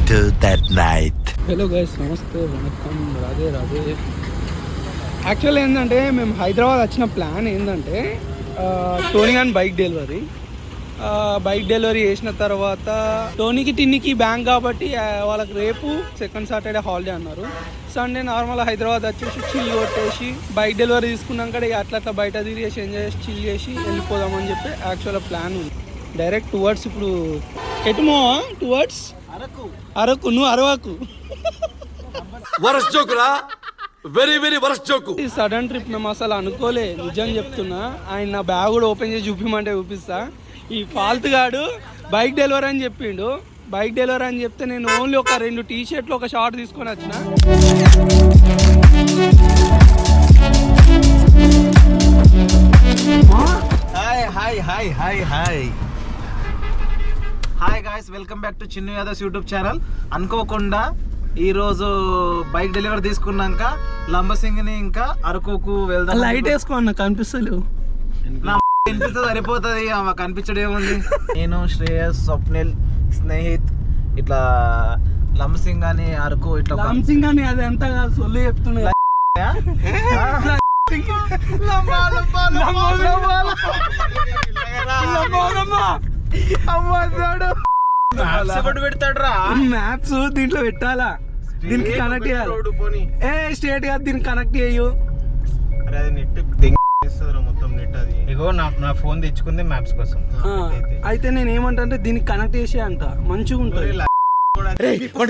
later that night. Hello guys, నమస్తే, vanakkam, Radhe Radhe. Actual ఏంటంటే మేము హైదరాబాద్ వచ్చిన ప్లాన్ ఏంటంటే టోనీ అండ్ బైక్ డెలివరీ చేసిన తర్వాత టోనీకి టిన్నికి బ్యాంక్ కాబట్టి వాళ్ళకి రేపు సెకండ్ సాటర్డే హాలిడే అన్నారు. సండే నార్మల్ హైదరాబాద్ వచ్చేసి చిల్ కొట్టేసి బైక్ డెలివరీ తీసుకున్నాక అట్లా బయట తిరిగేసి ఎంజాయ్ చేసి చిల్ చేసి వెళ్ళిపోదామని చెప్పి యాక్చువల్ ప్లాన్ ఉంది. డైరెక్ట్ టువర్డ్స్ ఇప్పుడు ఎటుమో టువర్డ్స్ అరకు. నువ్వు అరవాకు ఈ సడన్ ట్రిప్ మేము అసలు అనుకోలే, నిజం చెప్తున్నా. ఆయన నా బ్యాగ్ కూడా ఓపెన్ చేసి చూపిమంటే చూపిస్తా. ఈ ఫాల్త్ గాడు బైక్ డెలివరీ అని చెప్పిండు. బైక్ డెలివరీ అని చెప్తే నేను ఓన్లీ ఒక 2 టీ-షర్ట్లు ఒక షార్ట్ తీసుకొని వచ్చిన. Hi guys, welcome back to Chinnu Yadavs YouTube channel. అనుకోకుండా ఈరోజు బైక్ డెలివరీ తీసుకున్నాక లంబసింగిని ఇంకా అరకుకు వెళ్దాం. లైట్ వేసుకో అన్న, కనిపిస్తలేవు. కనిపిస్తే సరిపోతుంది, కనిపించడం ఏముంది. నేను శ్రేయస్, స్వప్నిల్, స్నేహిత్ ఇట్లా లంబసింగ్ అని అరకు ఇట్లా లంబసింగ్ అని అది ఎంత కాదు, సొల్లు చెప్తున్నా. మ్యాప్స్ దీంట్లో పెట్టాలా, దీనికి కనెక్ట్ చేయాలి. స్టేట్ కాదు, దీనికి కనెక్ట్ చేయు. ఇగో నా ఫోన్ తెచ్చుకుంది మ్యాప్స్ కోసం. అయితే నేను ఏమంటే దీనికి కనెక్ట్ చేసే అంట మంచిగా ఉంటుంది.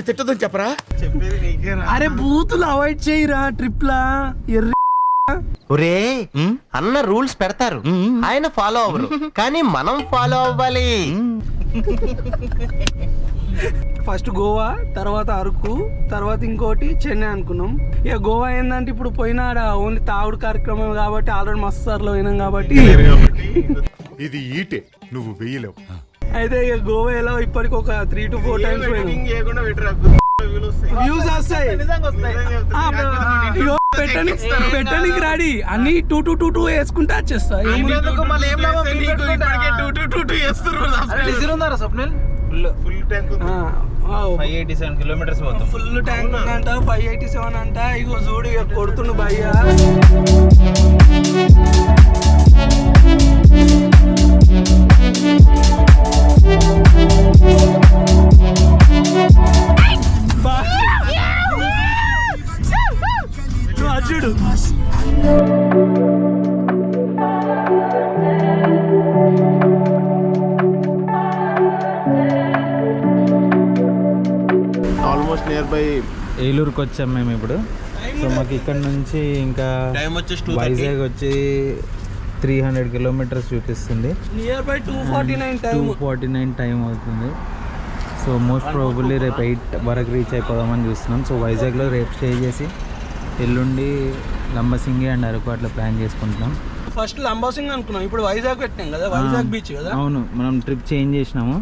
తిట్టదని చెప్పరా, అరే బూతులు అవాయిడ్ చేయరా ట్రిప్ లా. ఒరే అన్న రూల్స్ పెడతారు, ఆయన ఫాలో అవ్వరు, కానీ మనం ఫాలో అవ్వాలి. ఫస్ట్ గోవా, తర్వాత అరకు, తర్వాత ఇంకోటి చెన్నై అనుకున్నాం. ఇక గోవా ఏంటంటే ఇప్పుడు పోయినాడ ఓన్లీ తాగుడు కార్యక్రమం కాబట్టి ఆల్రెడీ మస్తు సార్లు పోయినాం కాబట్టి ఇది ఈటే నువ్వు వెయ్యలేవు. అయితే ఇక గోవా ఎలా ఇప్పటికి ఒక 3 to 4 times పోయినాం. వ్యూస్ వస్తాయి, పెట్టడానికి రాడి అన్ని 2 వేసుకుంటే వచ్చేస్తాయి. ఫుల్ ట్యాంక్ 587 కిలోమీటర్స్ పోతాం. ఫుల్ ట్యాంక్ ఉందంట, 587 అంట. ఇగో చూడు ఇక కొడుతుండు భయ్యా. చూడు ఆల్మోస్ట్ నియర్ బై ఏలూరుకి వచ్చాం మేము ఇప్పుడు. సో మాకు ఇక్కడ నుంచి ఇంకా వైజాగ్ వచ్చి 300 కిలోమీటర్స్ చూపిస్తుంది. నియర్ బై 249 టైం అవుతుంది. సో మోస్ట్ ప్రాబబ్లీ రేపు 8 వరకు రీచ్ అయిపోదామని చూస్తున్నాం. సో వైజాగ్లో రేపు స్టే చేసి ఎల్లుండి లంబసింగి అండ్ అరకు అట్లా ప్లాన్ చేసుకుంటున్నాం. ఫస్ట్ లంబసింగి అనుకున్నాం, ఇప్పుడు వైజాగ్ పెట్టాం కదా. వైజాగ్ బీచ్ కదా. అవును, మనం ట్రిప్ చేంజ్ చేసినాము.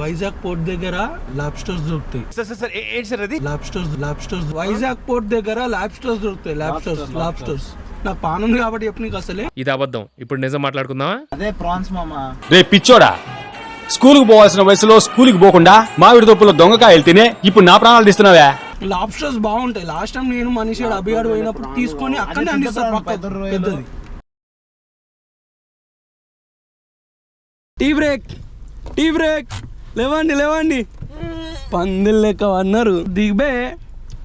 వైజాగ్ పోర్ట్ దగ్గర లాబ్స్టర్స్ దొరుకుతాయి. లాబ్స్టర్స్ వైజాగ్ పోర్ట్ దగ్గర లాబ్స్టర్స్ దొరుకుతాయి. లాబ్స్టర్స్ నాకు పానుంది కాబట్టి చెప్పు నీకు అసలే. ఇది అబద్ధం, ఇప్పుడు నిజం మాట్లాడుకుందామా? అదే ప్రాన్స్ మామా. రే పిచ్చోడా, స్కూల్ కు పోవాల్సిన వయసులో స్కూల్ కి పోకుండా మామిడి తొప్పులో దొంగకాయలు తినే ఇప్పుడు నా ప్రాణాలు తీస్తున్నావా? లాబ్స్టర్స్ బాగుంటాయి. లాస్ట్ టైం నేను మనిషి అభిగాడు పోయినప్పుడు తీసుకొని అక్కడనే అందిస్తారు. పెద్దది టీ బ్రేక్ లేవండి పందిల్ లెక్క అన్నారు. దిగ్బే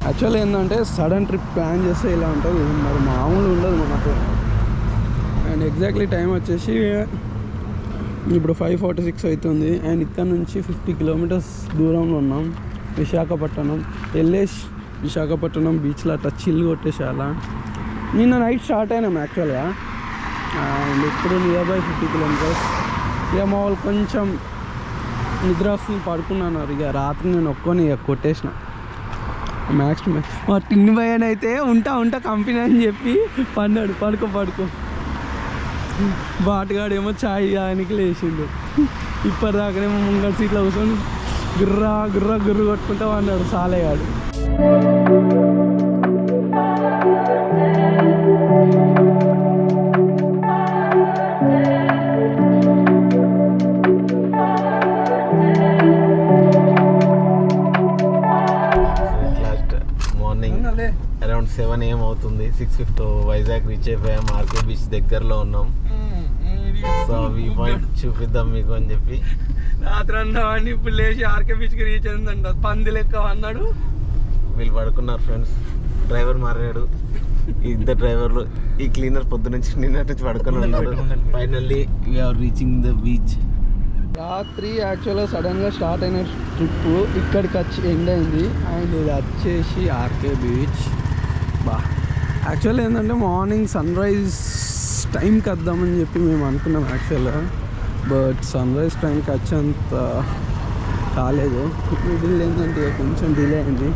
యాక్చువల్ ఏంటంటే సడన్ ట్రిప్ ప్లాన్ చేస్తే ఇలా ఉంటుంది, మరి మామూలు ఉండదు మనకు. అండ్ ఎగ్జాక్ట్లీ టైం వచ్చేసి ఇప్పుడు 5:46 అవుతుంది. అండ్ ఇక్కడ నుంచి 50 కిలోమీటర్స్ దూరంలో ఉన్నాం. విశాఖపట్నం బీచ్లో అట్లా చిల్ కొట్టేసాల. నిన్న నైట్ స్టార్ట్ అయినాం యాక్చువల్గా. అండ్ ఇప్పుడు నియర్ బై 50 కిలోమీటర్స్. ఇక మా వాళ్ళు కొంచెం నిద్ర వస్తుంది, పడుకున్నాను. ఇక రాత్రి నేను ఒక్కొని ఇక కొట్టేసిన మ్యాక్స్. మా టిన్ని భయన్ అయితే ఉంటా కంపెనీ అని చెప్పి పన్నాడు. పడుకో బాటగాడు ఏమో ఛాయ్ ఆయనకి లేచిండు. ఇప్పటిదాకానేమో ముంగడు సీట్లో కూర్చొని గుర్రు కొట్టుకుంటా అన్నాడు సాలేగాడు. 7 AM అవుతుంది. 6:50 వైజాగ్ రీచ్ అయిపోయాం. ఆర్కే బీచ్ దగ్గరలో ఉన్నాం. సో ఈ పాయింట్ చూపిద్దాం మీకు అని చెప్పి రాత్రి అన్నావాడిని ఇప్పుడు లేచి ఆర్కే బీచ్కి రీచ్ అయిందంట. పంది లెక్క అన్నాడు. వీళ్ళు పడుకున్నారు ఫ్రెండ్స్. డ్రైవర్ మారాడు. ఇద్దరు డ్రైవర్లు. ఈ క్లీనర్ పొద్దు నుంచి నిన్నటి నుంచి పడుకొని ఉన్నాడు. Finally we're reaching the beach. రాత్రి యాక్చువల్గా సడన్గా స్టార్ట్ అయిన ట్రిప్ ఇక్కడికి వచ్చి ఎండ్ అయింది. అండ్ ఇది వచ్చేసి ఆర్కే బీచ్. బా యాక్చువల్గా ఏంటంటే మార్నింగ్ సన్ రైజ్ టైంకి వద్దామని చెప్పి మేము అనుకున్నాం యాక్చువల్గా. బట్ సన్ రైజ్ టైంకి వచ్చేంత కాలేదు. మిడిల్ ఏంటంటే కొంచెం డిలే అయింది.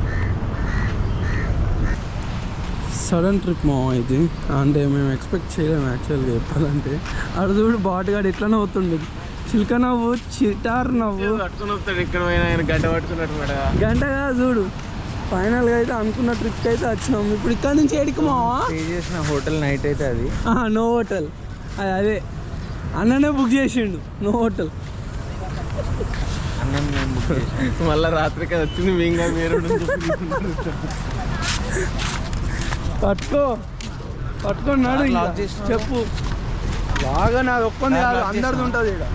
సడన్ ట్రిప్ మా ఇది. అంటే మేము ఎక్స్పెక్ట్ చేయలేము యాక్చువల్గా చెప్పాలంటే. అక్కడ చూడు బాటుగాడు ఎట్లా నవ్వుతుండే. చిల్క నవ్వు, చిటార్ నవ్వు. పట్టుకుని వస్తాడు ఇక్కడ గంట పట్టుకున్నట్టు మేడ. గంట కాదు చూడు. ఫైనల్గా అయితే అనుకున్న ట్రిప్కి అయితే వచ్చినాము. ఇప్పుడు ఇక్కడ నుంచి ఏడికి మావా స్టే చేసిన హోటల్ నైట్ అయితే అది నో హోటల్. అదే అన్ననే బుక్ చేసిండు. No hotel. అన్నం మేము బుక్ చేసాం. మళ్ళీ రాత్రికి అది వచ్చింది. మేము మీరు పట్టుకున్నాడు. చెప్పు బాగా నాది ఒక్కంది కాదు, అందరిది ఉంటుంది ఇక్కడ.